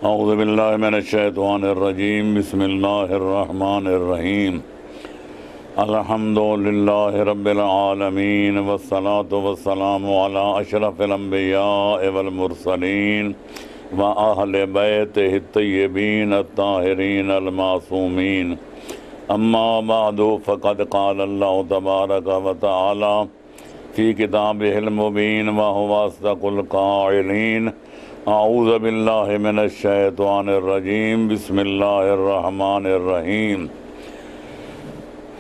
اعوذ باللہ من الشیطان الرجیم بسم اللہ الرحمن الرحیم الحمد للہ رب العالمین والصلاة والسلام علی اشرف الانبیاء والمرسلین وأہل بیتہ الطیبین الطاہرین المعصومین اما بعد فقد قال اللہ تبارک وتعالی فی کتابہ المبین وہو اصدق القائلین اعوذ باللہ من الشیطان الرجیم بسم اللہ الرحمن الرحیم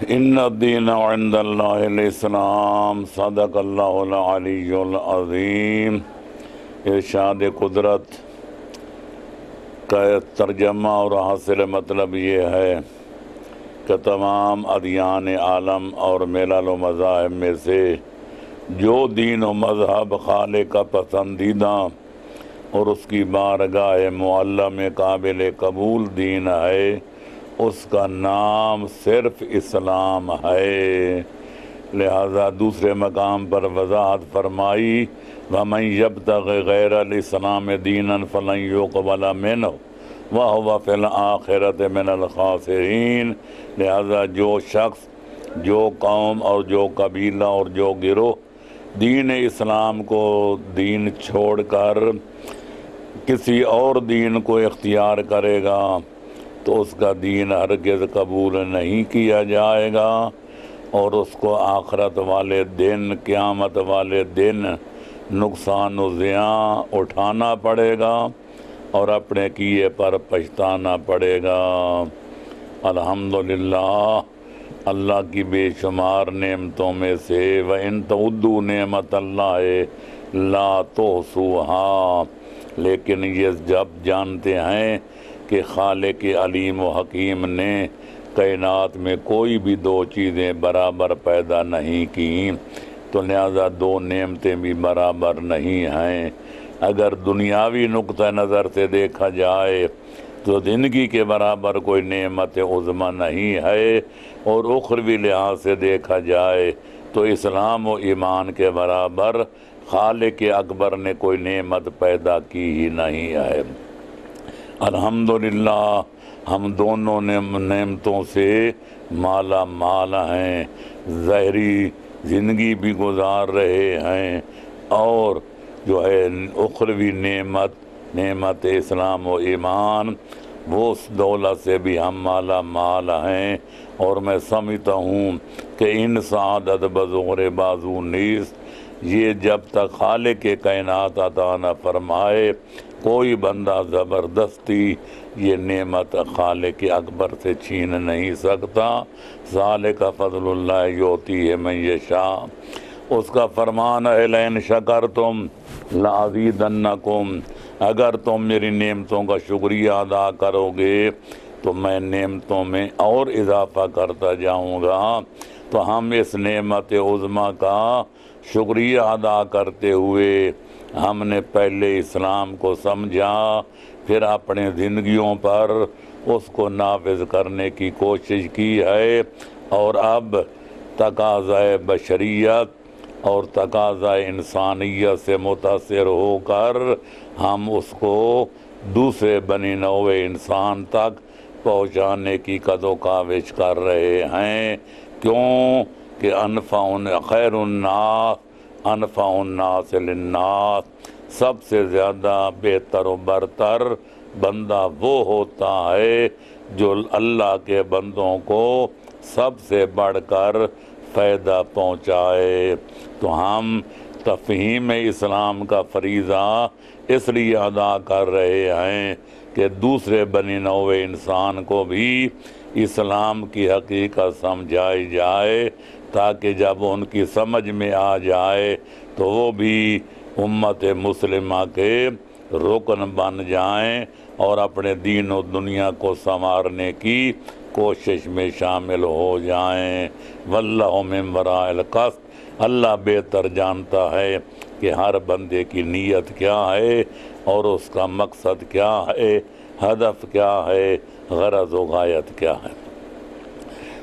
ان الدین عند اللہ الاسلام صدق اللہ العلی العظیم۔ ارشاد قدرت کا ترجمہ اور حاصل مطلب یہ ہے کہ تمام ادیان عالم اور ملل و مذاہب میں سے جو دین و مذہب خالق کا پسندیدہ اور اس کی بارگاہ معلیٰ میں قابل قبول دین ہے، اس کا نام صرف اسلام ہے۔ لہذا دوسرے مقام پر وضاحت فرمائی وَمَنْ يَبْتَغِ غَيْرَ الْإِسْلَامِ دِينًا فَلَنْ يُقْبَلَ مِنْهُ وَهُوَ فِي الْآخِرَةِ مِنَ الْخَاسِرِينَ۔ لہذا جو شخص، جو قوم اور جو قبیلہ اور جو گروہ دین اسلام کو دین چھوڑ کر کسی اور دین کو اختیار کرے گا تو اس کا دین ہرگز قبول نہیں کیا جائے گا، اور اس کو آخرت والے دن، قیامت والے دن نقصان و زیاں اٹھانا پڑے گا اور اپنے کیے پر پچھتانا پڑے گا۔ الحمدللہ، اللہ کی بے شمار نعمتوں میں سے وَإِن تَعُدُّوا نِعْمَتَ اللَّهِ لَا تُحْصُوهَا، لیکن یہ جب جانتے ہیں کہ خالق علیم و حکیم نے کائنات میں کوئی بھی دو چیزیں برابر پیدا نہیں کی تو لہذا دو نعمتیں بھی برابر نہیں ہیں۔ اگر دنیاوی نقطہ نظر سے دیکھا جائے تو زندگی کے برابر کوئی نعمت عظمی نہیں ہے، اور اخروی لحاظ سے دیکھا جائے تو اسلام و ایمان کے برابر خالق اکبر نے کوئی نعمت پیدا کی ہی نہیں ہے۔ الحمدللہ، ہم دونوں نعمتوں سے مالا مال ہیں، ظاہری زندگی بھی گزار رہے ہیں، اور جو ہے اخروی نعمت اسلام و ایمان، وہ اس دولت سے بھی ہم مالا مال ہیں۔ اور میں سمجھتا ہوں کہ ان سعادت بزور بازو نیست، یہ جب تک خالق کائنات عطا نہ فرمائے کوئی بندہ زبردستی یہ نعمت خالق اکبر سے چھین نہیں سکتا۔ ذالک فضل اللہ یؤتیہ من یشاء، اس کا فرمان ہے لئن شکرتم لأزیدنکم، اگر تم میری نعمتوں کا شکریہ ادا کرو گے تو میں نعمتوں میں اور اضافہ کرتا جاؤں گا۔ تو ہم اس نعمت عظمیٰ کا شکریہ ادا کرتے ہوئے ہم نے پہلے اسلام کو سمجھا، پھر اپنے زندگیوں پر اس کو نافذ کرنے کی کوشش کی ہے، اور اب تقاضۂ بشریت اور تقاضۂ انسانیت سے متاثر ہو کر ہم اس کو دوسرے بنی نوع انسان تک پہنچانے کی قد و کاوش کر رہے ہیں۔ کیوں کہ خیر الناس انفع الناس للناس، سب سے زیادہ بہتر و برتر بندہ وہ ہوتا ہے جو اللہ کے بندوں کو سب سے بڑھ کر فائدہ پہنچائے۔ تو ہم تفہیم اسلام کا فریضہ اس لیے ادا کر رہے ہیں کہ دوسرے بنی نوع انسان کو بھی اسلام کی حقیقت سمجھائی جائے، تاکہ جب ان کی سمجھ میں آ جائے تو وہ بھی امت مسلمہ کے رکن بن جائیں اور اپنے دین و دنیا کو سنوارنے کی کوشش میں شامل ہو جائیں۔ واللہ من وراء القصد، اللہ بہتر جانتا ہے کہ ہر بندے کی نیت کیا ہے اور اس کا مقصد کیا ہے، ہدف کیا ہے، غرض و غایت کیا ہے۔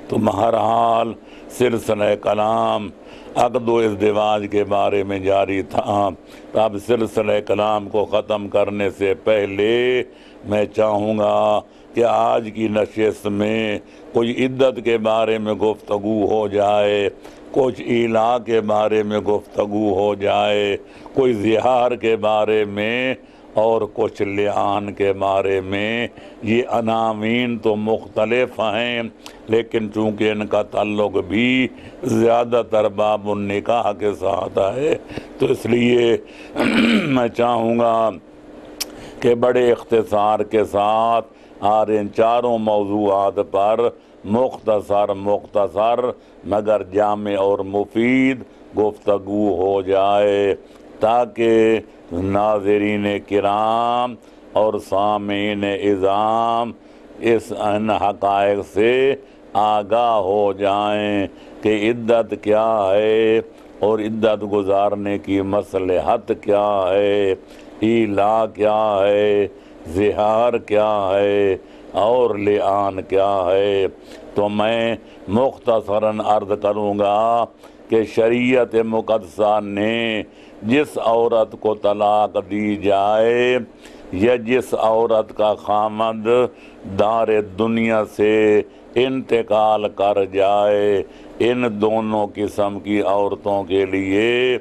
تو بہرحال سلسلہ کلام عقد و ازدواج کے بارے میں جاری تھا۔ اب سلسلہ کلام کو ختم کرنے سے پہلے میں چاہوں گا کہ آج کی نشست میں کوئی عدت کے بارے میں گفتگو ہو جائے، کچھ ایلا کے بارے میں گفتگو ہو جائے، کوئی زہار کے بارے میں اور کچھ لعان کے بارے میں۔ یہ عناوین تو مختلف ہیں، لیکن چونکہ ان کا تعلق بھی زیادہ تر باب النکاح کے ساتھ ہے، تو اس لیے میں چاہوں گا کہ بڑے اختصار کے ساتھ اور ان چاروں موضوعات پر مختصر مگر جامع اور مفید گفتگو ہو جائے، تاکہ ناظرین کرام اور سامعین عظام ان حقائق سے آگاہ ہو جائیں کہ عدت کیا ہے اور عدت گزارنے کی مصلحت کیا ہے، ایلا کیا ہے، زہار کیا ہے اور لعان کیا ہے۔ تو میں مختصراً عرض کروں گا کہ شریعت مقدسہ نے جس عورت کو طلاق دی جائے یا جس عورت کا خامند دار دنیا سے انتقال کر جائے، ان دونوں قسم کی عورتوں کے لیے،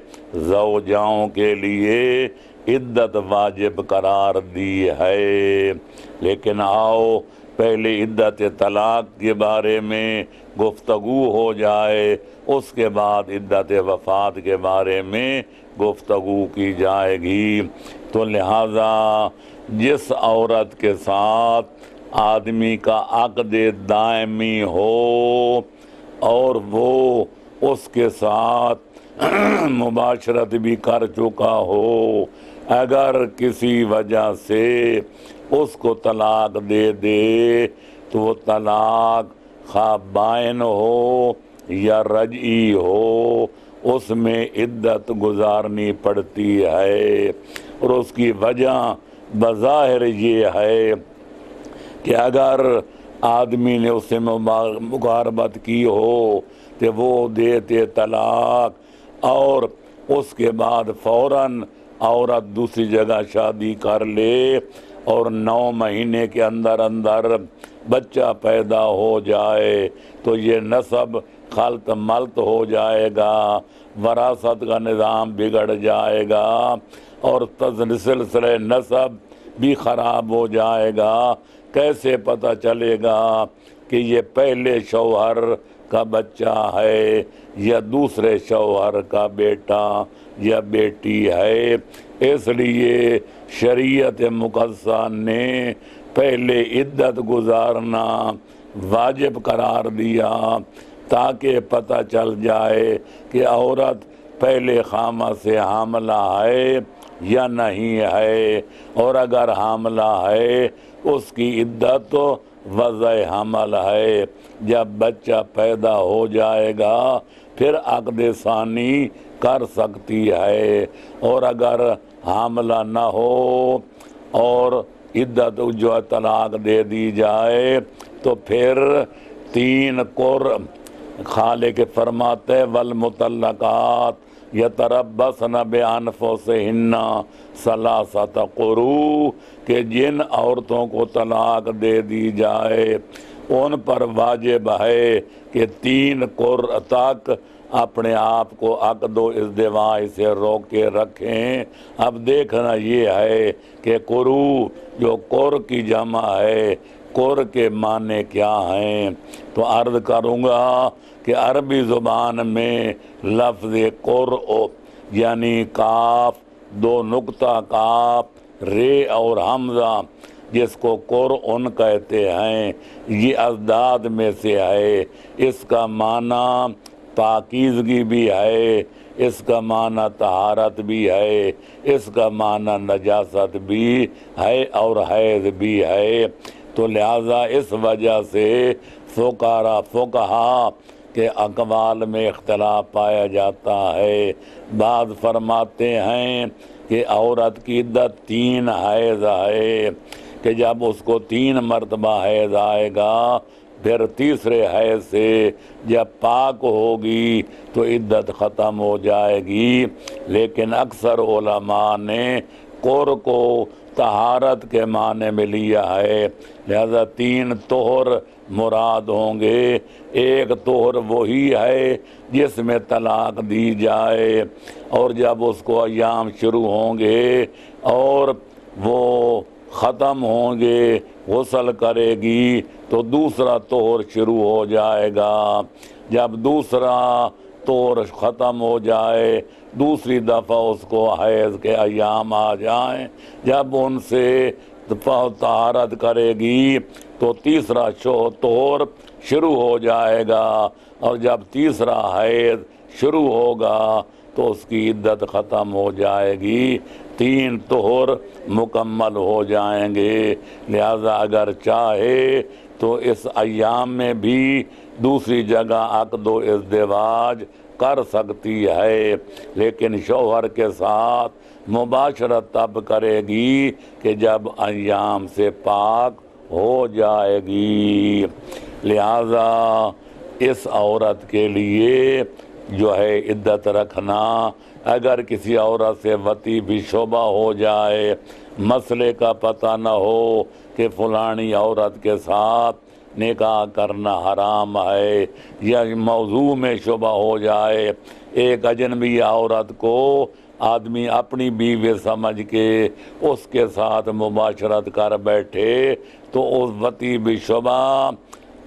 زوجاؤں کے لیے عدت واجب قرار دی ہے۔ لیکن آؤ پہلے عدت طلاق کے بارے میں گفتگو ہو جائے، اس کے بعد عدت وفات کے بارے میں گفتگو کی جائے گی۔ تو لہذا جس عورت کے ساتھ آدمی کا عقد دائمی ہو اور وہ اس کے ساتھ مباشرت بھی کر چکا ہو، اگر کسی وجہ سے اس کو طلاق دے دے تو وہ طلاق خواہ بائن ہو یا رجعی ہو، اس میں عدت گزارنی پڑتی ہے۔ اور اس کی وجہ بظاہر یہ ہے کہ اگر آدمی نے اس سے مقاربت کی ہو تو وہ دیتے طلاق اور اس کے بعد فوراً عورت دوسری جگہ شادی کر لے اور 9 مہینے کے اندر بچہ پیدا ہو جائے تو یہ نسب خلط ملط ہو جائے گا، وراثت کا نظام بگڑ جائے گا اور سلسلہ نسب بھی خراب ہو جائے گا۔ کیسے پتہ چلے گا کہ یہ پہلے شوہر کا بچہ ہے یا دوسرے شوہر کا بیٹا یا بیٹی ہے؟ اس لیے شریعت مقدسہ نے پہلے عدت گزارنا واجب قرار دیا تاکہ پتہ چل جائے کہ عورت پہلے خامہ سے حاملہ ہے یا نہیں ہے، اور اگر حاملہ ہے اس کی عدت وضع حمل ہے۔ جب بچہ پیدا ہو جائے گا پھر عقد ثانی کر سکتی ہے، اور اگر حاملہ نہ ہو اور عدت جو طلاق دے دی جائے تو پھر 3 قرء خالق فرماتے والمطلقات یتربصن بانفسہن ثلاثۃ قروء کہ جن عورتوں کو طلاق دے دی جائے ان پر واجب ہے کہ 3 قرء تک اپنے آپ کو عقد و ازدواج سے روک کے رکھیں۔ اب دیکھنا یہ ہے کہ قروء جو قر کی جمع ہے، قر کے معنی کیا ہیں؟ تو عرض کروں گا کہ عربی زبان میں لفظ قرء یعنی کاف 2 نقطہ کاف رے اور حمزہ جس کو قرء کہتے ہیں، یہ ازداد میں سے ہے۔ اس کا معنی پاکیزگی بھی ہے، اس کا معنی طہارت بھی ہے، اس کا معنی نجاست بھی ہے اور حیض بھی ہے۔ تو لہذا اس وجہ سے فقہا کے اقوال میں اختلاف پایا جاتا ہے۔ بعض فرماتے ہیں کہ عورت کی عدت 3 حیض ہے، کہ جب اس کو 3 مرتبہ حیض آئے گا پھر تیسرے حیض سے جب پاک ہوگی تو عدت ختم ہو جائے گی۔ لیکن اکثر علماء نے قر کو طہارت کے معنی میں لیا ہے، لہذا 3 طہر مراد ہوں گے۔ ایک طہر وہی ہے جس میں طلاق دی جائے، اور جب اس کو ایام شروع ہوں گے اور وہ ختم ہوں گے، غسل کرے گی تو دوسرا طہر شروع ہو جائے گا۔ جب دوسرا طہر ختم ہو جائے، دوسری دفعہ اس کو حیض کے ایام آ جائیں، جب ان سے طہارت کرے گی تو تیسرا طہر شروع ہو جائے گا، اور جب تیسرا حیض شروع ہوگا تو اس کی عدت ختم ہو جائے گی، 3 طہر مکمل ہو جائیں گے۔ لہذا اگر چاہے تو اس ایام میں بھی دوسری جگہ عقد و ازدواج کر سکتی ہے، لیکن شوہر کے ساتھ مباشرت تب کرے گی کہ جب ایام سے پاک ہو جائے گی۔ لہذا اس عورت کے لیے جو ہے عدت رکھنا، اگر کسی عورت سے وطی بھی شبہ ہو جائے، مسئلے کا پتہ نہ ہو کہ فلانی عورت کے ساتھ نکاح کرنا حرام ہے، یا موضوع میں شبہ ہو جائے، ایک اجنبی عورت کو آدمی اپنی بیوی سمجھ کے اس کے ساتھ مباشرت کر بیٹھے تو اس وطی بھی شبہ،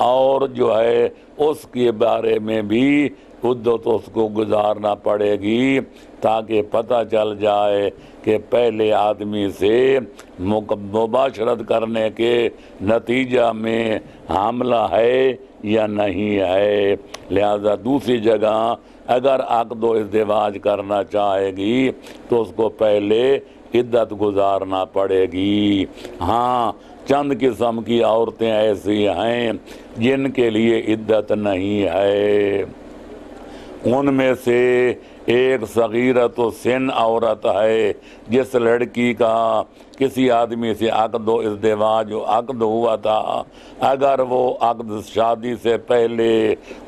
اور جو ہے اس کے بارے میں بھی عدت اس کو گزارنا پڑے گی، تاکہ پتہ چل جائے کہ پہلے آدمی سے مباشرت کرنے کے نتیجہ میں حاملہ ہے یا نہیں ہے۔ لہذا دوسری جگہ اگر عقد و ازدواج کرنا چاہے گی تو اس کو پہلے عدت گزارنا پڑے گی۔ ہاں، چند قسم کی عورتیں ایسی ہیں جن کے لیے عدت نہیں ہے، ان میں سے ایک صغیرۃ السن عورت ہے، جس لڑکی کا کسی آدمی سے عقد و ازدواج عقد ہوا تھا، اگر وہ عقد شادی سے پہلے،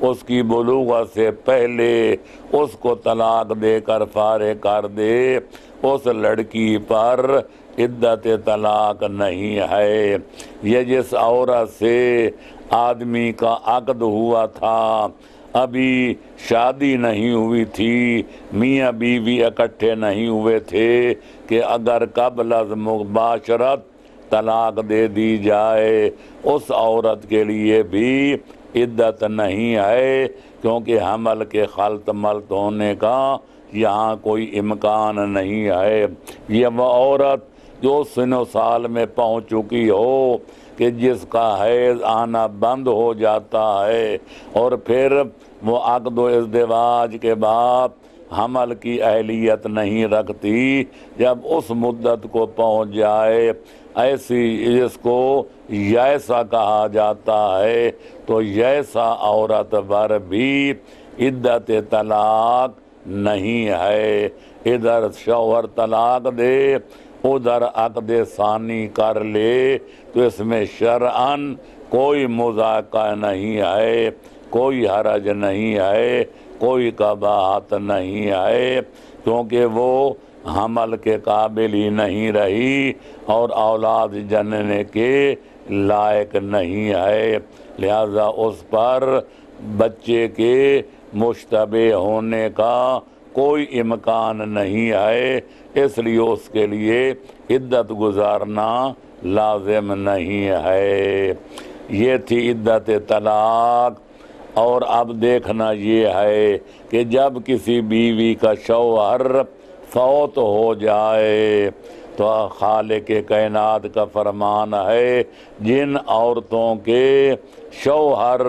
اس کی بلوغت سے پہلے اس کو طلاق دے کر فارغ کر دے، اس لڑکی پر عدت طلاق نہیں ہے۔ یہ جس عورت سے آدمی کا عقد ہوا تھا، ابھی شادی نہیں ہوئی تھی، میاں بیوی اکٹھے نہیں ہوئے تھے، کہ اگر قبل از مباشرت طلاق دے دی جائے، اس عورت کے لیے بھی عدت نہیں ہے، کیونکہ حمل کے خلط ملط ہونے کا یہاں کوئی امکان نہیں ہے۔ یہ وہ عورت جو سن و سال میں پہنچ چکی ہو کہ جس کا حیض آنا بند ہو جاتا ہے، اور پھر وہ عقد و ازدواج کے بعد حمل کی اہلیت نہیں رکھتی، جب اس مدت کو پہنچ جائے، ایسی جس کو یائسہ کہا جاتا ہے، تو یائسہ عورت پر بھی عدت طلاق نہیں ہے۔ ادھر شوہر طلاق دے، ادھر عقد ثانی کر لے، تو اس میں شرعاً کوئی مذاکرہ نہیں ہے، کوئی حرج نہیں ہے، کوئی قباحت نہیں ہے، کیونکہ وہ حمل کے قابل ہی نہیں رہی اور اولاد جننے کے لائق نہیں ہے، لہذا اس پر بچے کے مشتبہ ہونے کا کوئی امکان نہیں ہے، اس لیے اس کے لیے عدت گزارنا لازم نہیں ہے۔ یہ تھی عدت طلاق۔ اور اب دیکھنا یہ ہے کہ جب کسی بیوی کا شوہر فوت ہو جائے تو خالق کائنات کا فرمان ہے، جن عورتوں کے شوہر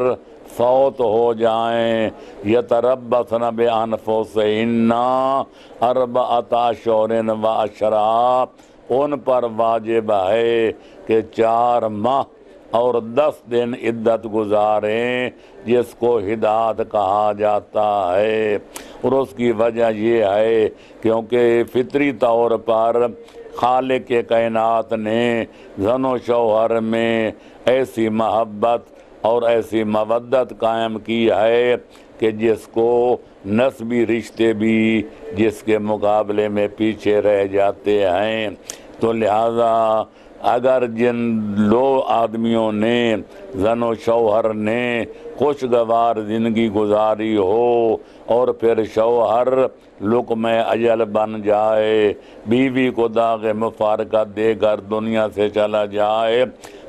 فوت ہو جائیں، یتربصن بانفسہن اربعۃ اشہر و عشرا، ان پر واجب ہے کہ 4 ماہ اور 10 دن عدت گزاریں، جس کو حداد کہا جاتا ہے۔ اور اس کی وجہ یہ ہے کیونکہ فطری طور پر خالق کائنات نے زن و شوہر میں ایسی محبت اور ایسی مودت قائم کی ہے کہ جس کو نسبی رشتے بھی جس کے مقابلے میں پیچھے رہ جاتے ہیں۔ تو لہذا اگر جن دو آدمیوں نے زن و شوہر نے خوشگوار زندگی گزاری ہو اور پھر شوہر لقمہ اجل بن جائے، بیوی کو داغ مفارقت دے کر دنیا سے چلا جائے،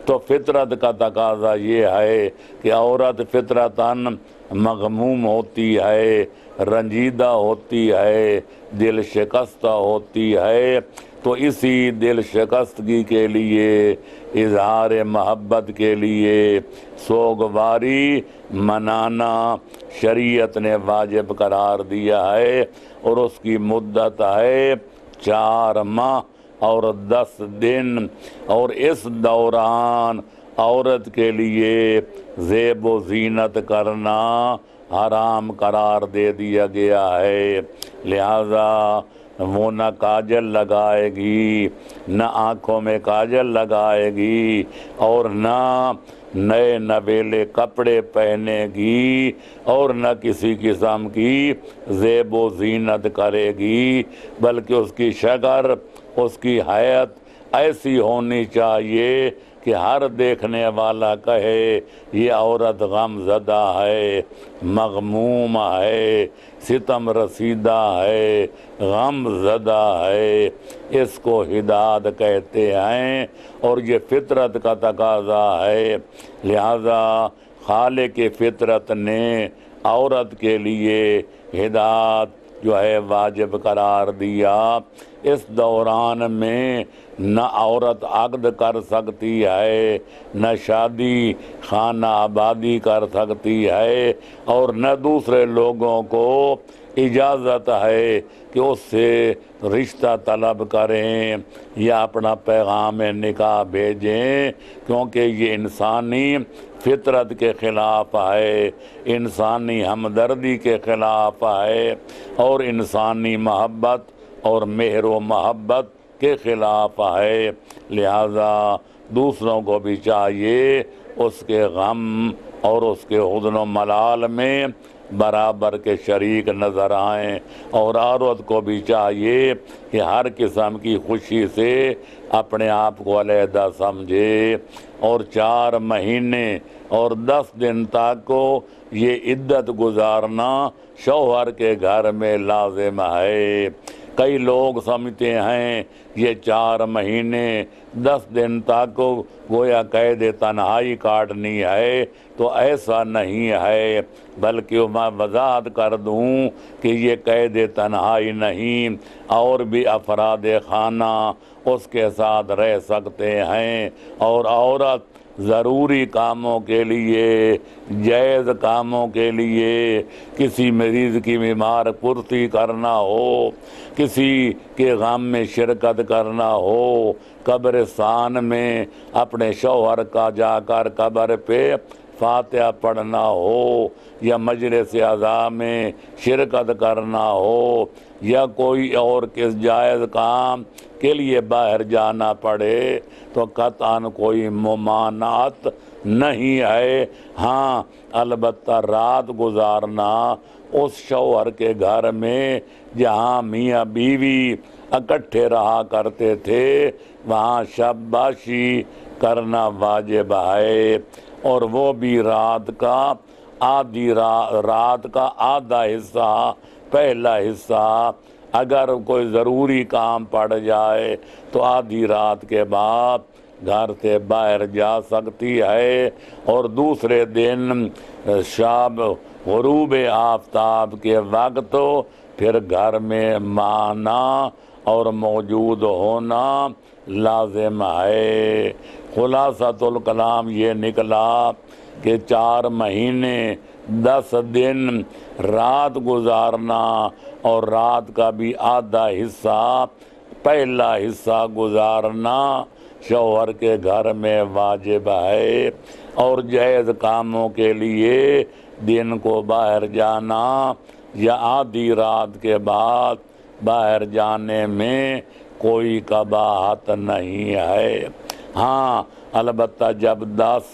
تو فطرت کا تقاضا یہ ہے کہ عورت فطرتاً مغموم ہوتی ہے، رنجیدہ ہوتی ہے، دل شکستہ ہوتی ہے۔ تو اسی دل شکستگی کے لیے، اظہار محبت کے لیے سوگواری منانا شریعت نے واجب قرار دیا ہے، اور اس کی مدت ہے 4 ماہ اور 10 دن، اور اس دوران عورت کے لیے زیب و زینت کرنا حرام قرار دے دیا گیا ہے۔ لہذا وہ نہ کاجل لگائے گی، نہ آنکھوں میں کاجل لگائے گی، اور نہ نئے نویلے کپڑے پہنے گی، اور نہ کسی قسم کی زیب و زینت کرے گی، بلکہ اس کی شکل، اس کی حیت ایسی ہونی چاہیے کہ ہر دیکھنے والا کہے یہ عورت غم زدہ ہے، مغموم ہے، ستم رسیدہ ہے، غم زدہ ہے، اس کو ہدایت کہتے ہیں، اور یہ فطرت کا تقاضا ہے۔ لہذا خالق فطرت نے عورت کے لیے ہدایت جو ہے واجب قرار دیا۔ اس دوران میں نہ عورت عقد کر سکتی ہے، نہ شادی خانہ آبادی کر سکتی ہے، اور نہ دوسرے لوگوں کو اجازت ہے کہ اس سے رشتہ طلب کریں یا اپنا پیغام نکاح بھیجیں، کیونکہ یہ انسانی فطرت کے خلاف ہے، انسانی ہمدردی کے خلاف ہے، اور انسانی محبت اور مہر و محبت کے خلاف ہے۔ لہذا دوسروں کو بھی چاہیے اس کے غم اور اس کے حزن و ملال میں برابر کے شریک نظر آئیں، اور عورت کو بھی چاہیے کہ ہر قسم کی خوشی سے اپنے آپ کو علیحدہ سمجھے، اور 4 مہینے اور 10 دن تک کو یہ عدت گزارنا شوہر کے گھر میں لازم ہے۔ کئی لوگ سمجھتے ہیں یہ 4 مہینے 10 دن تک گویا قید تنہائی کاٹنی ہے، تو ایسا نہیں ہے، بلکہ میں وضاحت کر دوں کہ یہ قید تنہائی نہیں، اور بھی افراد خانہ اس کے ساتھ رہ سکتے ہیں، اور عورت ضروری کاموں کے لیے، جائز کاموں کے لیے، کسی مریض کی بیمار پرسی کرنا ہو، کسی کے غم میں شرکت کرنا ہو، قبرستان میں اپنے شوہر کا جا کر قبر پہ فاتحہ پڑھنا ہو، یا مجلس عزا میں شرکت کرنا ہو، یا کوئی اور کس جائز کام کے لیے باہر جانا پڑے، تو قطعاً کوئی ممانعت نہیں ہے۔ ہاں البتہ رات گزارنا اس شوہر کے گھر میں جہاں میاں بیوی اکٹھے رہا کرتے تھے، وہاں شب باشی کرنا واجب ہے، اور وہ بھی رات کا آدھا حصہ، پہلا حصہ اگر کوئی ضروری کام پڑ جائے تو آدھی رات کے بعد گھر سے باہر جا سکتی ہے، اور دوسرے دن شب غروب آفتاب کے وقت پھر گھر میں مانا اور موجود ہونا لازم ہے۔ خلاصۃ الکلام یہ نکلا کہ 4 مہینے 10 دن رات گزارنا، اور رات کا بھی آدھا حصہ، پہلا حصہ گزارنا شوہر کے گھر میں واجب ہے، اور جائز کاموں کے لیے دن کو باہر جانا یا آدھی رات کے بعد باہر جانے میں کوئی قباحت نہیں ہے۔ ہاں البتہ جب 10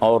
اور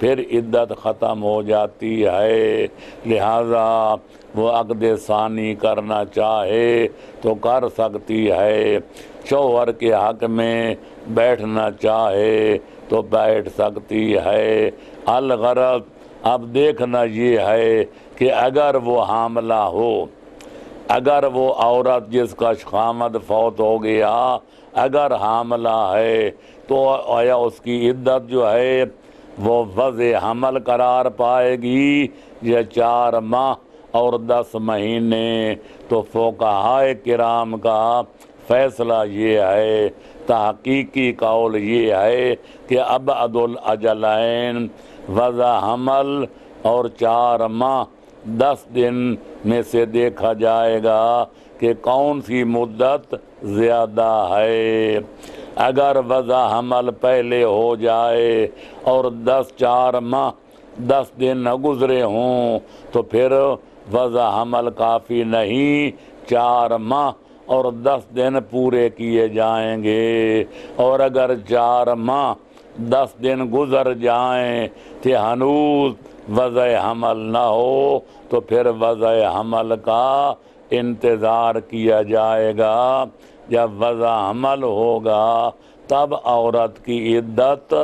پھر عدت ختم ہو جاتی ہے، لہذا وہ عقد ثانی کرنا چاہے تو کر سکتی ہے، شوہر کے حق میں بیٹھنا چاہے تو بیٹھ سکتی ہے۔ الغرض اب دیکھنا یہ ہے کہ اگر وہ حاملہ ہو، اگر وہ عورت جس کا خامد فوت ہو گیا اگر حاملہ ہے تو آیا اس کی عدت جو ہے وہ وضع حمل قرار پائے گی یا 4 ماہ اور 10 مہینے؟ تو فقہائے کرام کا فیصلہ یہ ہے، تحقیقی قول یہ ہے کہ ابعد الاجلین وضع حمل اور 4 ماہ 10 دن میں سے دیکھا جائے گا کہ کون سی مدت زیادہ ہے۔ اگر وضع حمل پہلے ہو جائے اور 4 ماہ 10 دن نہ گزرے ہوں تو پھر وضع حمل کافی نہیں، 4 ماہ اور 10 دن پورے کیے جائیں گے، اور اگر 4 ماہ 10 دن گزر جائیں کہ ہنوز وضع حمل نہ ہو تو پھر وضع حمل کا انتظار کیا جائے گا۔ جب وضع حمل ہوگا تب عورت کی عدت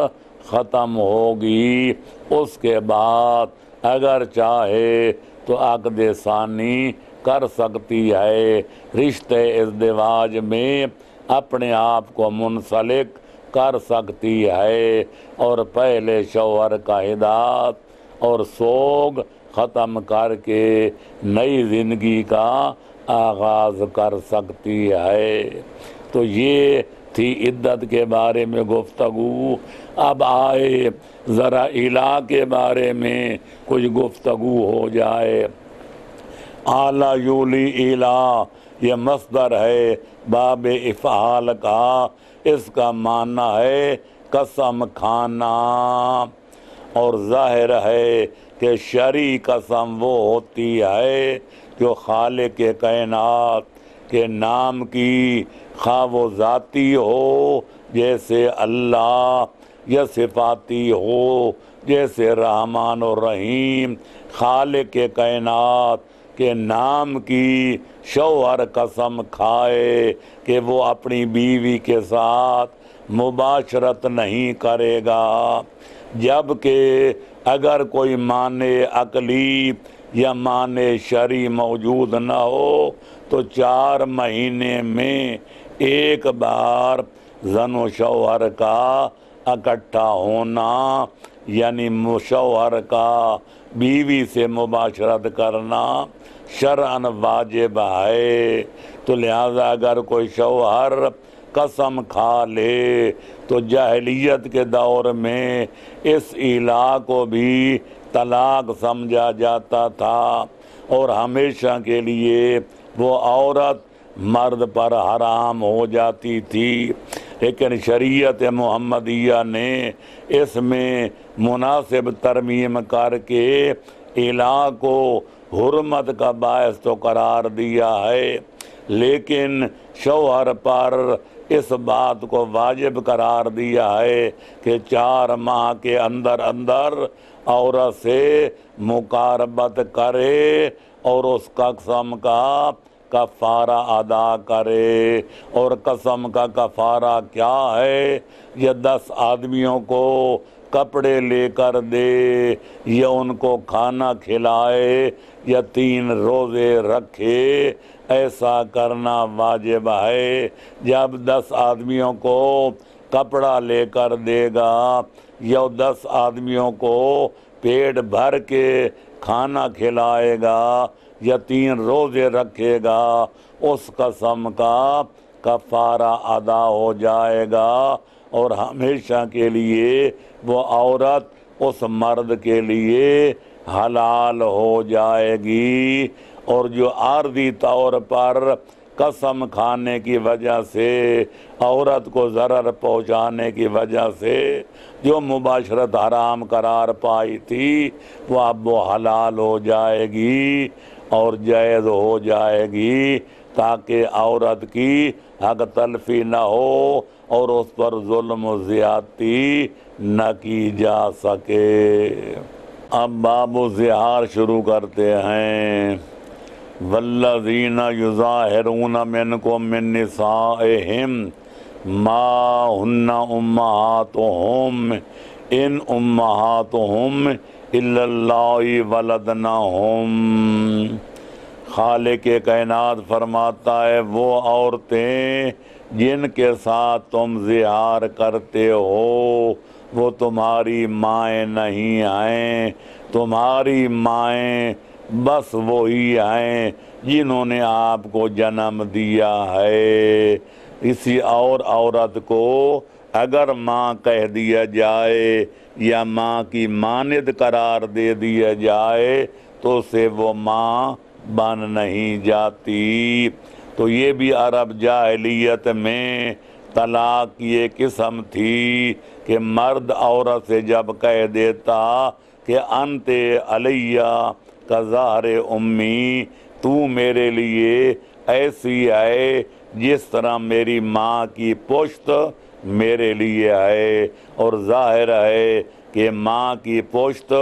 ختم ہوگی، اس کے بعد اگر چاہے تو عقد ثانی کر سکتی ہے، رشتے ازدواج میں اپنے آپ کو منسلک کر سکتی ہے اور پہلے شوہر کا ہدایت اور سوگ ختم کر کے نئی زندگی کا آغاز کر سکتی ہے۔ تو یہ تھی عدت کے بارے میں گفتگو۔ اب آئے ذرا الا کے بارے میں کچھ گفتگو ہو جائے۔ اعلیٰ یولی الا یہ مصدر ہے باب افعال کا، اس کا معنی ہے قسم کھانا، اور ظاہر ہے کہ شرعی قسم وہ ہوتی ہے جو خالق کائنات کے نام کی، خواہ وہ ذاتی ہو جیسے اللہ یا صفاتی ہو جیسے رحمان و رحیم، خالق کائنات کے نام کی شوہر قسم کھائے کہ وہ اپنی بیوی کے ساتھ مباشرت نہیں کرے گا، جبکہ اگر کوئی معنی عقلی یا معنی شرعی موجود نہ ہو تو 4 مہینے میں ایک بار زن و شوہر کا اکٹھا ہونا، یعنی شوہر کا بیوی سے مباشرت کرنا شرعاً واجب ہے۔ تو لہذا اگر کوئی شوہر قسم کھا لے تو جاہلیت کے دور میں اس الا کو بھی طلاق سمجھا جاتا تھا اور ہمیشہ کے لیے وہ عورت مرد پر حرام ہو جاتی تھی، لیکن شریعت محمدیہ نے اس میں مناسب ترمیم کر کے الا کو حرمت کا باعث تو قرار دیا ہے، لیکن شوہر پر اس بات کو واجب قرار دیا ہے کہ 4 ماہ کے اندر اندر عورت سے مقاربت کرے اور اس قسم کا کفارہ ادا کرے۔ اور قسم کا کفارہ کیا ہے؟ یہ 10 آدمیوں کو کپڑے لے کر دے، یا ان کو کھانا کھلائے، یا 3 روزے رکھے، ایسا کرنا واجب ہے۔ جب 10 آدمیوں کو کپڑا لے کر دے گا یا 10 آدمیوں کو پیٹ بھر کے کھانا کھلائے گا یا 3 روزے رکھے گا، اس قسم کا کفارہ ادا ہو جائے گا اور ہمیشہ کے لیے وہ عورت اس مرد کے لیے حلال ہو جائے گی۔ اور جو عارضی طور پر قسم کھانے کی وجہ سے عورت کو ضرر پہنچانے کی وجہ سے جو مباشرت حرام قرار پائی تھی وہ اب وہ حلال ہو جائے گی اور جائز ہو جائے گی، تاکہ عورت کی حق تلفی نہ ہو اور اس پر ظلم و زیادتی نہ کی جا سکے۔ اب باب زہار شروع کرتے ہیں۔ والذین یظاہرون منکم من نسائہم ما ہن امہاتہم ان امہاتہم الا اللہ ولدنہم۔ خالق کائنات فرماتا ہے وہ عورتیں جن کے ساتھ تم زہار کرتے ہو وہ تمہاری مائیں نہیں ہیں، تمہاری مائیں بس وہی ہیں جنہوں نے آپ کو جنم دیا ہے۔ کسی اور عورت کو اگر ماں کہہ دیا جائے یا ماں کی مانند قرار دے دیا جائے تو اسے وہ ماں بن نہیں جاتی۔ تو یہ بھی عرب جاہلیت میں طلاق کی ایک قسم تھی کہ مرد عورت سے جب کہہ دیتا کہ انت علیہ کظہر امی، تو میرے لیے ایسی ہے جس طرح میری ماں کی پشت میرے لیے ہے، اور ظاہر ہے کہ ماں کی پشت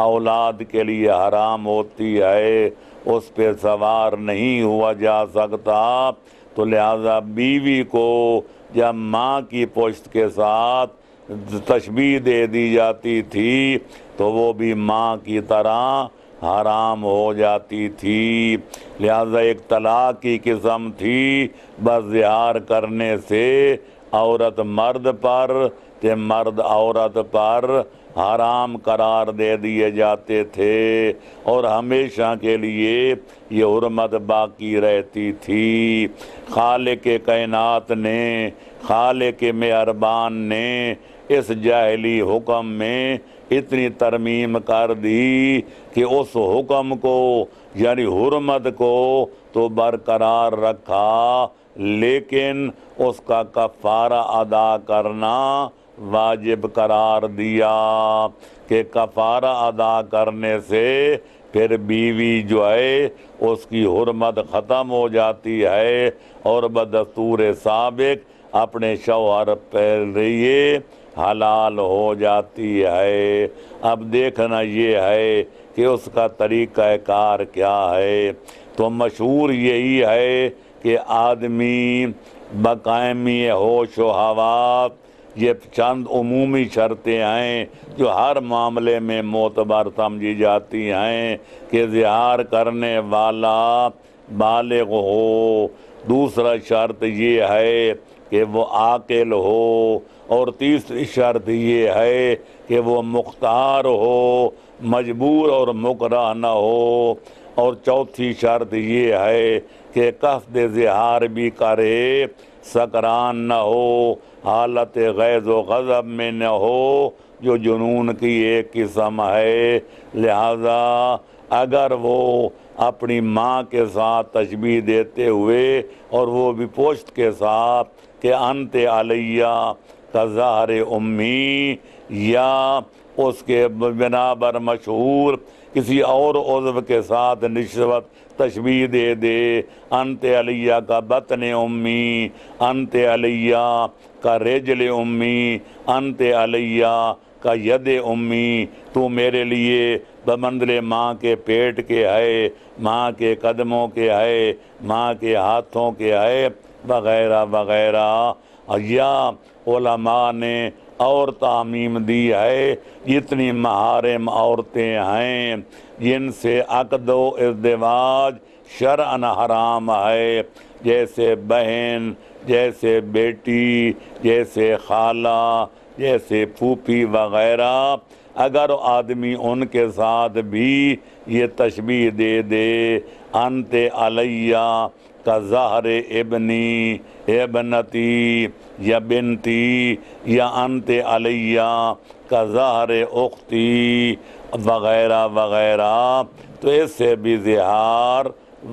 اولاد کے لیے حرام ہوتی ہے، اس پہ سوار نہیں ہوا جا سکتا۔ تو لہذا بیوی کو جب ماں کی پشت کے ساتھ تشبیہ دے دی جاتی تھی تو وہ بھی ماں کی طرح حرام ہو جاتی تھی۔ لہذا ایک طلاق کی قسم تھی، بس زہار کرنے سے عورت مرد پر کہ مرد عورت پر حرام قرار دے دیے جاتے تھے اور ہمیشہ کے لیے یہ حرمت باقی رہتی تھی۔ خالق کائنات نے، خالق مہربان نے اس جاہلی حکم میں اتنی ترمیم کر دی کہ اس حکم کو یعنی حرمت کو تو برقرار رکھا، لیکن اس کا کفارہ ادا کرنا واجب قرار دیا کہ کفارہ ادا کرنے سے پھر بیوی جو ہے اس کی حرمت ختم ہو جاتی ہے اور بدستور سابق اپنے شوہر پر لیے حلال ہو جاتی ہے۔ اب دیکھنا یہ ہے کہ اس کا طریقہ کار کیا ہے۔ تو مشہور یہی ہے کہ آدمی بقائمی ہوش و حواس، یہ چند عمومی شرطیں ہیں جو ہر معاملے میں معتبر سمجھی جاتی ہیں کہ زہار کرنے والا بالغ ہو، دوسرا شرط یہ ہے کہ وہ عاقل ہو، اور تیسری شرط یہ ہے کہ وہ مختار ہو، مجبور اور مکرہ نہ ہو، اور چوتھی شرط یہ ہے کہ قصد زہار بھی کرے، سکران نہ ہو، حالت غیظ و غضب میں نہ ہو جو جنون کی ایک قسم ہے۔ لہذا اگر وہ اپنی ماں کے ساتھ تشبیہ دیتے ہوئے اور وہ بھی پشت کے ساتھ کہ انت علیہ کظہر امی، یا اس کے بنا بر مشہور کسی اور عضو کے ساتھ نسبت تشبیہ دے دے، انت علیہ کا بطن امی، انت علیہ کا رجل امی، انت علیہ کا ید امی، تو میرے لیے بمنزل ماں کے پیٹ کے ہے، ماں کے قدموں کے ہے، ماں کے ہاتھوں کے ہے، وغیرہ وغیرہ۔ یا علماء نے اور تعمیم دی ہے جتنی محارم عورتیں ہیں جن سے عقد و ازدواج شرعاً حرام ہے، جیسے بہن، جیسے بیٹی، جیسے خالہ، جیسے پھوپھی وغیرہ، اگر آدمی ان کے ساتھ بھی یہ تشبیہ دے دے انت علیہ کا ظہر ابنی، ابنتی یا بنتی، یا انت علیہ کا ظہر اختی وغیرہ وغیرہ، تو اس سے بھی زہار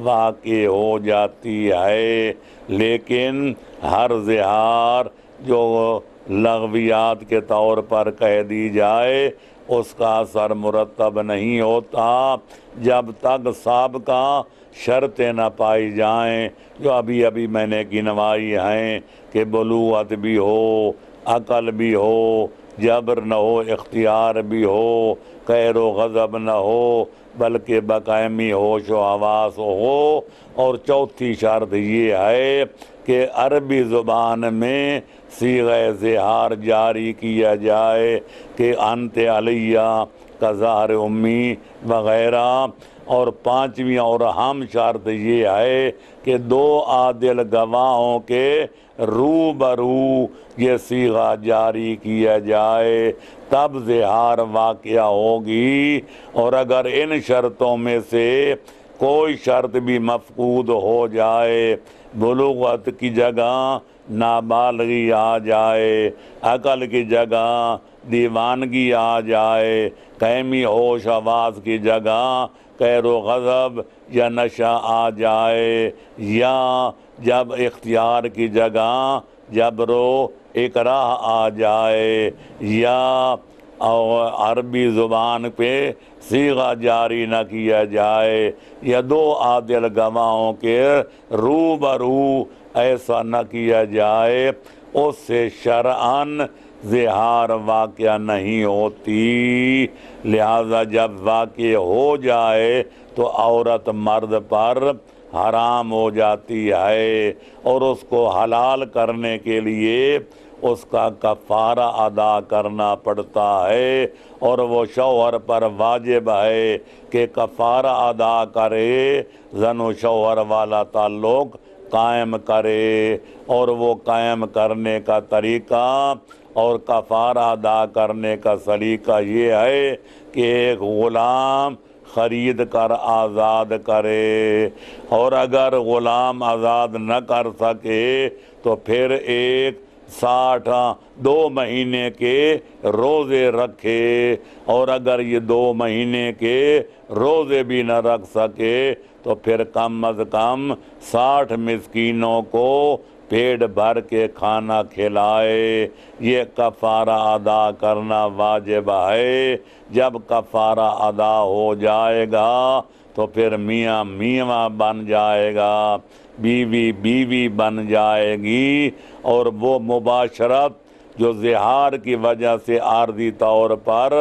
واقع ہو جاتی ہے۔ لیکن ہر زہار جو لغویات کے طور پر کہہ دی جائے اس کا اثر مرتب نہیں ہوتا جب تک سابقہ شرطیں نہ پائی جائیں جو ابھی ابھی میں نے گنوائی ہیں کہ بلوغت بھی ہو، عقل بھی ہو، جبر نہ ہو، اختیار بھی ہو، قہر و غضب نہ ہو، بلکہ بقائمی ہوش و حواس ہو۔ اور چوتھی شرط یہ ہے کہ عربی زبان میں صیغہ اظہار جاری کیا جائے کہ انت علیہ کا ظاہر امی وغیرہ۔ اور پانچویں اور اہم شرط یہ ہے کہ دو عادل گواہوں کے روبرو یہ صیغہ جاری کیا جائے، تب زہار واقعہ ہوگی۔ اور اگر ان شرطوں میں سے کوئی شرط بھی مفقود ہو جائے، بلوغت کی جگہ نابالغی آ جائے، عقل کی جگہ دیوانگی آ جائے، قیمی ہوش حواس کی جگہ قہر و غضب یا نشہ آ جائے، یا جب اختیار کی جگہ جبر و اکراہ آ جائے، یا عربی زبان پہ صیغہ جاری نہ کیا جائے، یا دو عادل گواہوں کے روبرو ایسا نہ کیا جائے، اس سے شرعاً زہار واقعہ نہیں ہوتی۔ لہذا جب واقع ہو جائے تو عورت مرد پر حرام ہو جاتی ہے، اور اس کو حلال کرنے کے لیے اس کا کفارہ ادا کرنا پڑتا ہے، اور وہ شوہر پر واجب ہے کہ کفارہ ادا کرے، زن و شوہر والا تعلق قائم کرے۔ اور وہ قائم کرنے کا طریقہ اور کفارہ ادا کرنے کا سلیقہ یہ ہے کہ ایک غلام خرید کر آزاد کرے، اور اگر غلام آزاد نہ کر سکے تو پھر ایک 2 مہینے کے روزے رکھے، اور اگر یہ 2 مہینے کے روزے بھی نہ رکھ سکے تو پھر کم از کم 60 مسکینوں کو پیٹ بھر کے کھانا کھلائے۔ یہ کفارہ ادا کرنا واجب ہے۔ جب کفارہ ادا ہو جائے گا تو پھر میاں میاں بن جائے گا، بیوی بیوی بن جائے گی، اور وہ مباشرت جو زہار کی وجہ سے عارضی طور پر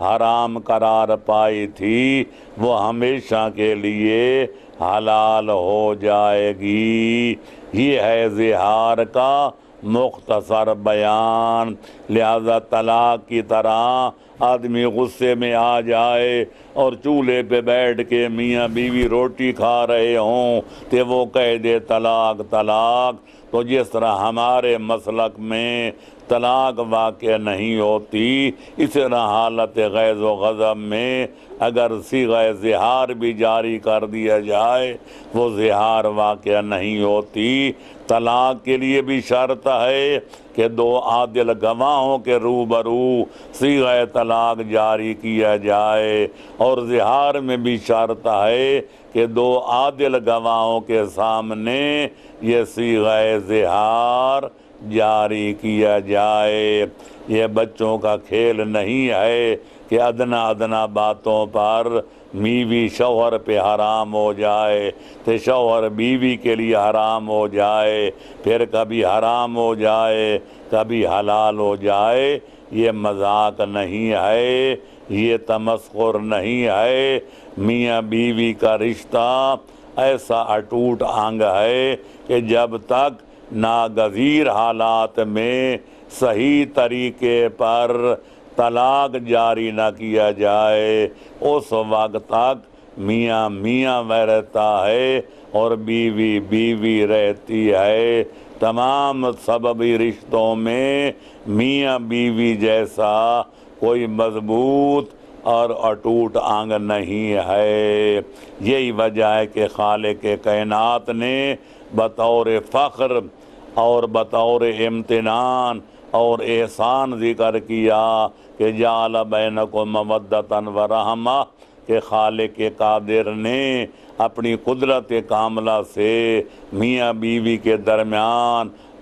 حرام قرار پائی تھی وہ ہمیشہ کے لیے حلال ہو جائے گی۔ یہ ہے زہار کا مختصر بیان۔ لہذا طلاق کی طرح آدمی غصے میں آ جائے اور چولہے پہ بیٹھ کے میاں بیوی روٹی کھا رہے ہوں تو وہ کہہ دے طلاق طلاق، تو جس طرح ہمارے مسلک میں طلاق واقع نہیں ہوتی، اس طرح حالت غیظ و غضب میں اگر صیغہ زہار بھی جاری کر دیا جائے وہ زہار واقع نہیں ہوتی۔ طلاق کے لیے بھی شرط ہے کہ 2 عادل گواہوں کے روبرو صیغہ طلاق جاری کیا جائے، اور زہار میں بھی شرط ہے کہ 2 عادل گواہوں کے سامنے یہ صیغہ زہار جاری کیا جائے۔ یہ بچوں کا کھیل نہیں ہے کہ ادنا ادنا باتوں پر بیوی شوہر پہ حرام ہو جائے تو شوہر بیوی کے لیے حرام ہو جائے، پھر کبھی حرام ہو جائے کبھی حلال ہو جائے۔ یہ مذاق نہیں ہے، یہ تمسخر نہیں ہے۔ میاں بیوی کا رشتہ ایسا اٹوٹ انگ ہے کہ جب تک ناگزیر حالات میں صحیح طریقے پر طلاق جاری نہ کیا جائے اس وقت تک میاں میاں رہتا ہے اور بیوی بیوی رہتی ہے۔ تمام سببی رشتوں میں میاں بیوی جیسا کوئی مضبوط اور اٹوٹ انگ نہیں ہے۔ یہی وجہ ہے کہ خالق کائنات نے بطور فخر اور بطور امتنان اور احسان ذکر کیا کہ جعل بینکم مودۃ و رحمہ، کہ خالق قادر نے اپنی قدرت کاملہ سے میاں بیوی کے درمیان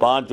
5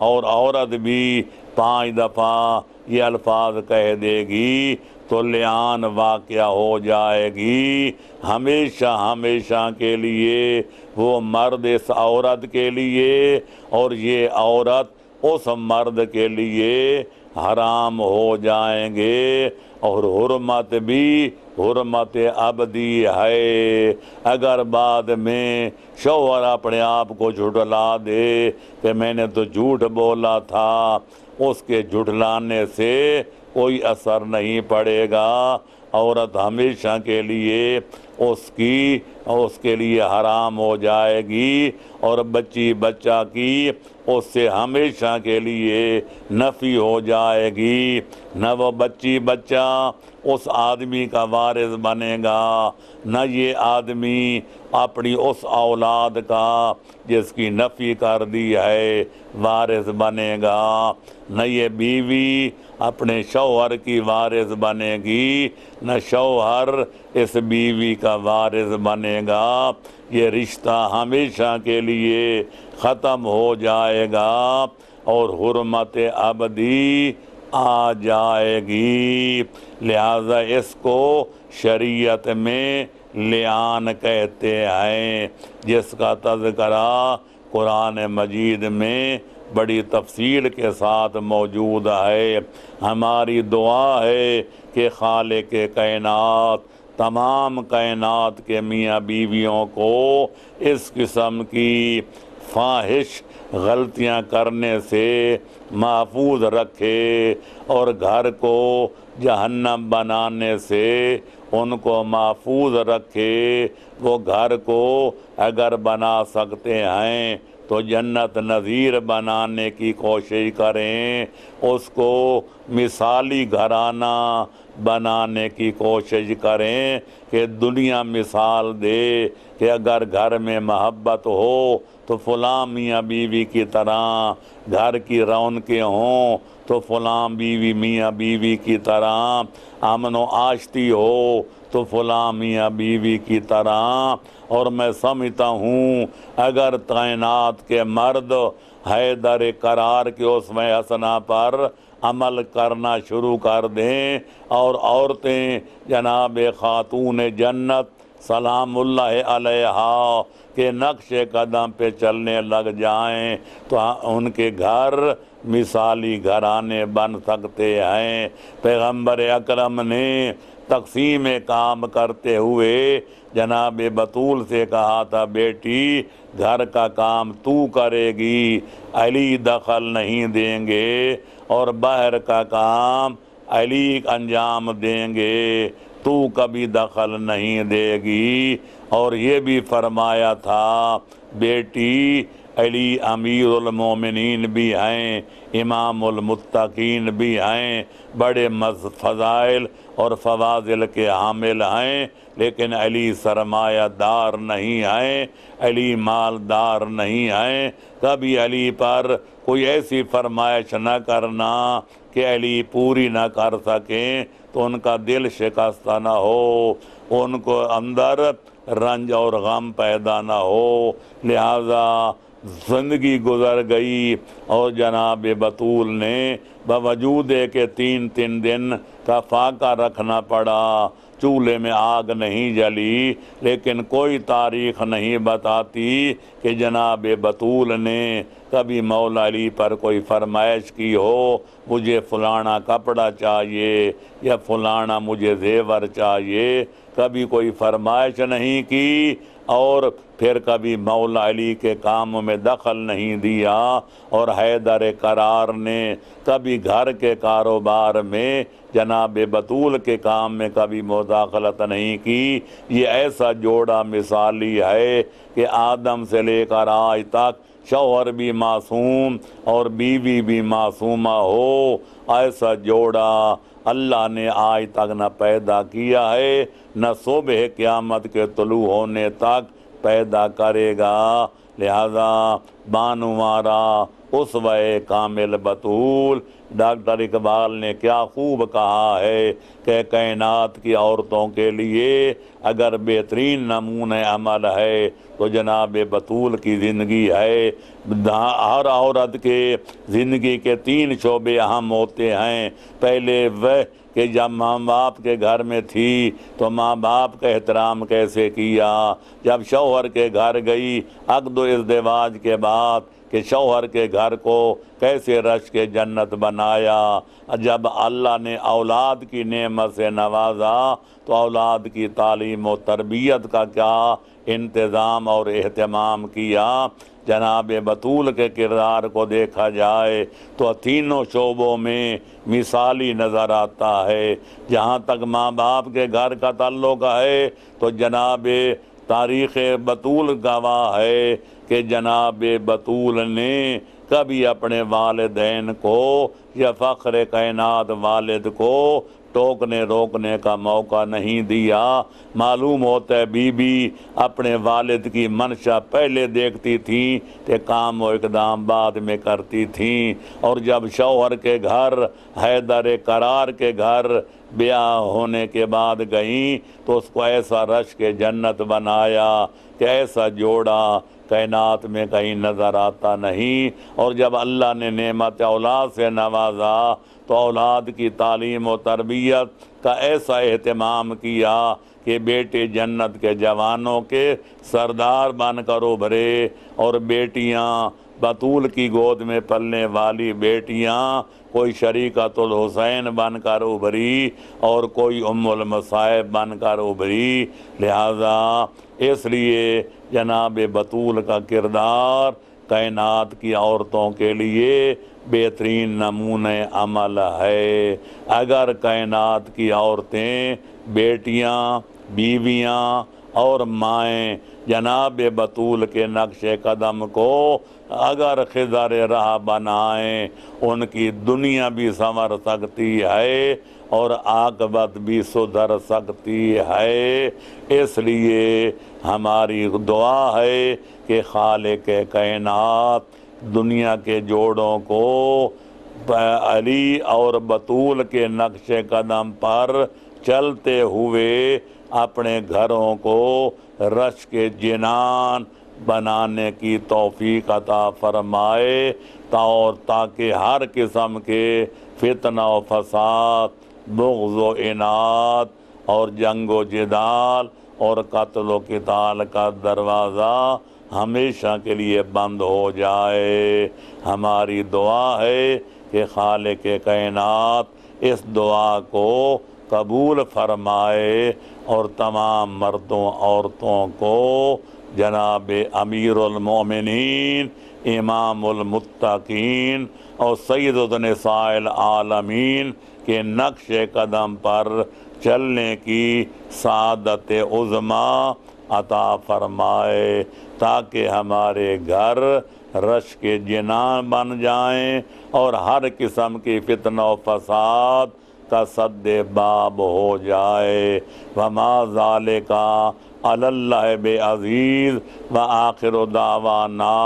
اور عورت بھی 5 دفعہ یہ الفاظ کہہ دے گی تو لعان واقع ہو جائے گی، ہمیشہ ہمیشہ کے لیے وہ مرد اس عورت کے لیے اور یہ عورت اس مرد کے لیے حرام ہو جائیں گے، اور حرمت بھی حرمت ابدی ہے۔ اگر بعد میں شوہر اپنے آپ کو جھٹلا دے کہ میں نے تو جھوٹ بولا تھا، اس کے جھٹلانے سے کوئی اثر نہیں پڑے گا، عورت ہمیشہ کے لیے اس کے لیے حرام ہو جائے گی، اور بچی بچہ کی اس سے ہمیشہ کے لیے نفی ہو جائے گی، نہ وہ بچی بچہ اس آدمی کا وارث بنے گا، نہ یہ آدمی اپنی اس اولاد کا جس کی نفی کر دی ہے وارث بنے گا، نہ یہ بیوی اپنے شوہر کی وارث بنے گی، نہ شوہر اس بیوی کا وارث بنے گا، یہ رشتہ ہمیشہ کے لیے ختم ہو جائے گا اور حرمت ابدی آ جائے گی۔ لہذا اس کو شریعت میں لعان کہتے ہیں، جس کا تذکرہ قرآن مجید میں بڑی تفصیل کے ساتھ موجود ہے۔ ہماری دعا ہے کہ خالق کائنات تمام کائنات کے میاں بیویوں کو اس قسم کی فاحش غلطیاں کرنے سے محفوظ رکھے، اور گھر کو جہنم بنانے سے ان کو محفوظ رکھے۔ وہ گھر کو اگر بنا سکتے ہیں تو جنت نظیر بنانے کی کوشش کریں، اس کو مثالی گھرانہ بنانے کی کوشش کریں کہ دنیا مثال دے کہ اگر گھر میں محبت ہو تو فلاں میاں بیوی کی طرح، گھر کی رونقیں ہوں تو فلاں بیوی میاں بیوی کی طرح، امن و آشتی ہو تو فلاں میاں بیوی کی طرح۔ اور میں سمجھتا ہوں اگر کائنات کے مرد حیدر قرار کے اس میں حسنہ پر عمل کرنا شروع کر دیں، اور عورتیں جناب خاتون جنت سلام اللہ علیہا کے نقش قدم پہ چلنے لگ جائیں تو ان کے گھر مثالی گھرانے بن سکتے ہیں۔ پیغمبر اکرم نے تقسیم کام کرتے ہوئے جناب بطول سے کہا تھا، بیٹی گھر کا کام تو کرے گی، علی دخل نہیں دیں گے، اور باہر کا کام علی انجام دیں گے، تو کبھی دخل نہیں دے گی۔ اور یہ بھی فرمایا تھا، بیٹی علی امیر المومنین بھی ہیں، امام المتقین بھی ہیں، بڑے فضائل اور فواضل کے حامل ہیں، لیکن علی سرمایہ دار نہیں ہیں، علی مالدار نہیں ہیں۔ کبھی علی پر کوئی ایسی فرمائش نہ کرنا کہ علی پوری نہ کر سکیں تو ان کا دل شکستہ نہ ہو، ان کو اندر رنج اور غم پیدا نہ ہو۔ لہذا زندگی گزر گئی اور جناب بطول نے باوجود کہ 3 دن کا فاقہ رکھنا پڑا، چولہے میں آگ نہیں جلی، لیکن کوئی تاریخ نہیں بتاتی کہ جناب بطول نے کبھی مولا علی پر کوئی فرمائش کی ہو، مجھے فلانا کپڑا چاہیے یا فلانا مجھے زیور چاہیے، کبھی کوئی فرمائش نہیں کی، اور پھر کبھی مولا علی کے کاموں میں دخل نہیں دیا، اور حیدر قرار نے کبھی گھر کے کاروبار میں جناب بطول کے کام میں کبھی مداخلت نہیں کی۔ یہ ایسا جوڑا مثالی ہے کہ آدم سے لے کر آج تک شوہر بھی معصوم اور بیوی بھی معصومہ ہو، ایسا جوڑا اللہ نے آج تک نہ پیدا کیا ہے، نہ صبح قیامت کے طلوع ہونے تک پیدا کرے گا۔ لہذا بانو مارا اسوہ کامل بطول۔ ڈاکٹر اقبال نے کیا خوب کہا ہے کہ کائنات کی عورتوں کے لیے اگر بہترین نمونہ عمل ہے تو جناب بطول کی زندگی ہے۔ ہر عورت کے زندگی کے 3 شعبے اہم ہوتے ہیں۔ پہلے وہ کہ جب ماں باپ کے گھر میں تھی تو ماں باپ کا احترام کیسے کیا، جب شوہر کے گھر گئی عقد و ازدواج کے بعد کہ شوہر کے گھر کو کیسے رش کے جنت بنایا، جب اللہ نے اولاد کی نعمت سے نوازا تو اولاد کی تعلیم و تربیت کا کیا انتظام اور اہتمام کیا۔ جناب بطول کے کردار کو دیکھا جائے تو تینوں شعبوں میں مثالی نظر آتا ہے۔ جہاں تک ماں باپ کے گھر کا تعلق ہے تو جناب تاریخ بطول گواہ ہے کہ جناب بطول نے کبھی اپنے والدین کو یا فخر کائنات والد کو ٹوکنے روکنے کا موقع نہیں دیا۔ معلوم ہوتا ہے بی بی اپنے والد کی منشا پہلے دیکھتی تھی کہ کام و اقدام بعد میں کرتی تھیں، اور جب شوہر کے گھر حیدر قرار کے گھر بیاہ ہونے کے بعد گئیں تو اس کو ایسا رش کے جنت بنایا کہ ایسا جوڑا کائنات میں کہیں نظر آتا نہیں۔ اور جب اللہ نے نعمت اولاد سے نوازا تو اولاد کی تعلیم و تربیت کا ایسا اہتمام کیا کہ بیٹے جنت کے جوانوں کے سردار بن کر ابھرے، اور بیٹیاں بطول کی گود میں پلنے والی بیٹیاں کوئی شریکۃ الحسین بن کر ابھری اور کوئی ام المصائب بن کر ابھری۔ لہذا اس لیے جناب بطول کا کردار کائنات کی عورتوں کے لیے بہترین نمونہ عمل ہے۔ اگر کائنات کی عورتیں، بیٹیاں، بیویاں اور مائیں جناب بطول کے نقش قدم کو اگر خضر راہ بنائیں، ان کی دنیا بھی سنور سکتی ہے اور عاقبت بھی سدھر سکتی ہے۔ اس لیے ہماری دعا ہے کہ خالق کائنات دنیا کے جوڑوں کو علی اور بطول کے نقش قدم پر چلتے ہوئے اپنے گھروں کو رش کے جنان بنانے کی توفیق عطا فرمائے، اور تاکہ ہر قسم کے فتنہ و فساد، بغض و عناد اور جنگ و جدال اور قتل و قتال کا دروازہ ہمیشہ کے لیے بند ہو جائے۔ ہماری دعا ہے کہ خالق کائنات اس دعا کو قبول فرمائے اور تمام مردوں عورتوں کو جناب امیر المومنین، امام المتقین اور سید النساء العالمین کے نقش قدم پر چلنے کی سعادت عظمیٰ عطا فرمائے، تاکہ ہمارے گھر رش کے جنان بن جائیں اور ہر قسم کی فتنہ و فساد کا سد باب ہو جائے۔ وما ذالک علی اللہ بعزیز وآخر دعوانا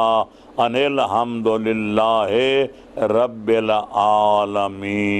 ان الحمد للہ رب العالمین۔